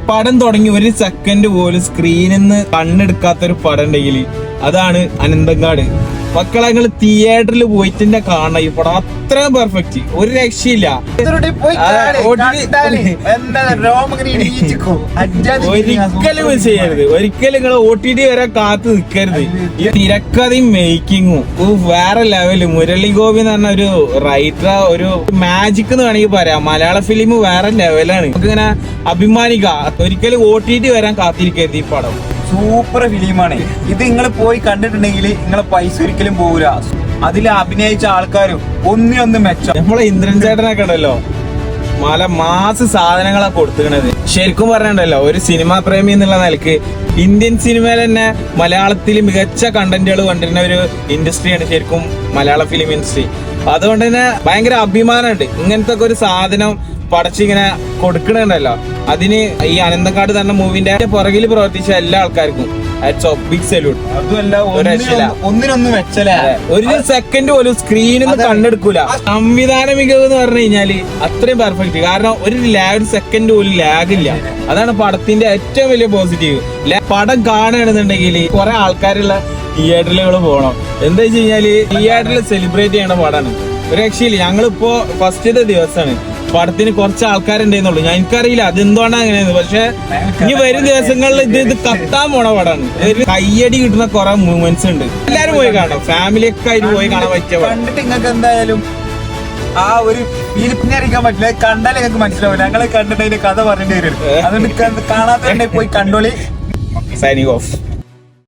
പടം തുടങ്ങി ഒരു സെക്കൻഡ് പോലും സ്ക്രീനിൽ നിന്ന് കണ്ണെടുക്കാത്തൊരു പടം ഉണ്ടെങ്കിൽ അതാണ് അനന്തങ്കാട്. മക്കളെ നിങ്ങൾ തിയേറ്ററിൽ പോയിട്ടെന്നെ കാണണം. ഈ പടം അത്രയും പെർഫെക്റ്റ്, ഒരു രക്ഷയില്ല. ഒരിക്കലും മിസ് ചെയ്യരുത്, ഒരിക്കലും നിങ്ങൾ OTT വരെ കാത്തു നിൽക്കരുത്. ഈ തിരക്കഥയും മേക്കിങ്ങും വേറെ ലെവല്. മുരളി ഗോപി എന്ന് പറഞ്ഞ ഒരു റൈറ്റർ, ഒരു മാജിക് എന്ന് വേണമെങ്കിൽ പറയാം. മലയാള ഫിലിം വേറെ ലെവലാണ്. നമുക്കിങ്ങനെ അഭിമാനിക്കാം. ഒരിക്കലും OTT വരാൻ കാത്തിരിക്കരുത്. ഈ പടം സൂപ്പർ ഫിലിമാണ്. ഇത് നിങ്ങൾ പോയി കണ്ടിട്ടുണ്ടെങ്കിൽ നിങ്ങളെ പൈസ ഒരിക്കലും പോകൂല. അതിൽ അഭിനയിച്ച ആൾക്കാരും ഒന്നിനൊന്ന് മെച്ചം. നമ്മളെ ഇന്ദ്രൻ ചേട്ടനൊക്കെ ഉണ്ടല്ലോ, മാസ് സാധനങ്ങളാ കൊടുത്തിക്കണത്. ശരിക്കും പറഞ്ഞിട്ടുണ്ടല്ലോ, ഒരു സിനിമാ പ്രേമി എന്നുള്ള നിലക്ക് ഇന്ത്യൻ സിനിമയിൽ തന്നെ മലയാളത്തിൽ മികച്ച കണ്ടന്റുകൾ കൊണ്ടുവരുന്ന ഒരു ഇൻഡസ്ട്രിയാണ് ശരിക്കും മലയാള ഫിലിം ഇൻഡസ്ട്രി. അതുകൊണ്ട് തന്നെ ഭയങ്കര അഭിമാനമുണ്ട് ഇങ്ങനത്തെ ഒരു സാധനം പടച്ചിങ്ങനെ കൊടുക്കണുണ്ടല്ലോ. അതിന് ഈ അനന്തങ്കാട് തന്നെ മൂവിന്റെ പുറകിൽ പ്രവർത്തിച്ച എല്ലാ ആൾക്കാർക്കും ബിഗ് സല്യൂട്ട്. അതുമല്ല, ഒന്നിനൊന്നും വെച്ചല്ലേ, ഒരു സെക്കൻഡ് പോലും സ്ക്രീനിൽ നിന്ന് കണ്ണെടുക്കൂല. സംവിധാന മികവ് എന്ന് പറഞ്ഞു കഴിഞ്ഞാല് അത്രയും പെർഫെക്റ്റ്. കാരണം ഒരു സെക്കൻഡ് പോലും ലാഗില്ല. അതാണ് പടത്തിന്റെ ഏറ്റവും വലിയ പോസിറ്റീവ്. പടം കാണുകയാണെന്നുണ്ടെങ്കിൽ കുറെ ആൾക്കാരുള്ള തിയേറ്ററിലുകൾ പോകണം. എന്താ വെച്ച് കഴിഞ്ഞാല് തിയേറ്ററിൽ സെലിബ്രേറ്റ് ചെയ്യണ പടമാണ്. ഒരു രക്ഷയില്ല. ഞങ്ങളിപ്പോ ഫസ്റ്റത്തെ ദിവസമാണ്. പടത്തിന് കുറച്ച് ആൾക്കാരുണ്ടെന്നുള്ളൂ. എനിക്കറിയില്ല അതെന്തുകൊണ്ടാണ് അങ്ങനെയെന്ന്. പക്ഷെ ഇനി വരും ദിവസങ്ങളിൽ ഇത് കത്താൻ പോണ പടമാണ്. ഒരു കയ്യടി കിട്ടുന്ന കുറെ മൂവ്മെന്റ്സ് ഉണ്ട്. എല്ലാരും പോയി കാണാം, ഫാമിലി ഒക്കെ ആയിട്ട് പോയി കാണാൻ പറ്റിയ പടം. കണ്ടിട്ട് നിങ്ങൾക്ക് എന്തായാലും ആ ഒരു ഫീലിപ്പിനെ അറിയിക്കാൻ പറ്റില്ല. കണ്ടാലേ നിങ്ങൾക്ക് മനസ്സിലാവില്ല. ഞങ്ങളെ കണ്ടിട്ട് അതിന്റെ കഥ പറഞ്ഞിട്ട് വരും. അതുകൊണ്ട് കാണാത്തന്നെ പോയി കണ്ടോളി. Signing of.